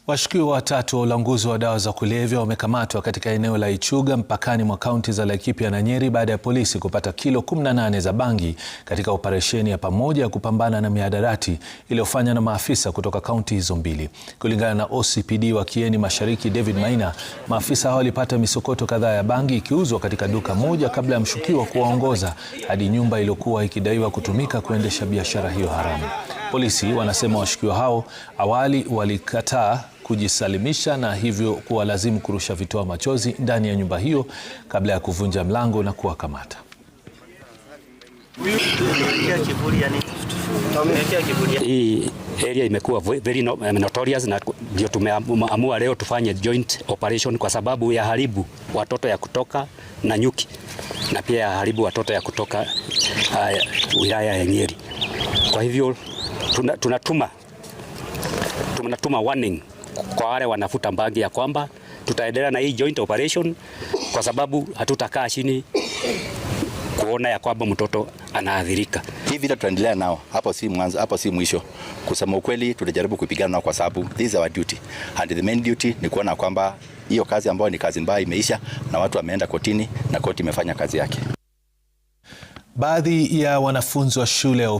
Washukiwa watatu wa ulanguzi wa dawa za kulevya wamekamatwa katika eneo la Ichuga mpakani mwa kaunti za Laikipia na Nyeri baada ya polisi kupata kilo 18 za bangi katika operesheni ya pamoja ya kupambana na mihadarati iliyofanywa na maafisa kutoka kaunti hizo mbili. Kulingana na OCPD wa Kieni Mashariki David Maina, maafisa hao walipata misokoto kadhaa ya bangi ikiuzwa katika duka moja kabla ya mshukiwa kuwaongoza hadi nyumba iliyokuwa ikidaiwa kutumika kuendesha biashara hiyo haramu. Polisi wanasema washukiwa hao awali walikataa kujisalimisha na hivyo kuwalazimu kurusha vitoa machozi ndani ya nyumba hiyo kabla ya kuvunja mlango na kuwakamata. Hii area imekuwa very notorious na ndio tumeamua leo tufanye joint operation kwa sababu ya haribu watoto ya kutoka na nyuki na pia ya haribu watoto ya kutoka wilaya ya Nyeri. Kwa hivyo tunatuma warning kwa wale wanafuta bangi ya kwamba tutaendelea na hii joint operation kwa sababu hatutakaa chini kuona ya kwamba mtoto anaathirika. Hii vita tunaendelea nao, hapo si mwanzo, hapo si mwisho. Kusema ukweli tutajaribu kupigana nao kwa sababu this is our duty. And the main duty ni kuona kwamba hiyo kazi ambayo ni kazi mbaya imeisha na watu wameenda kotini na koti imefanya kazi yake. Baadhi ya wanafunzi wa shule ya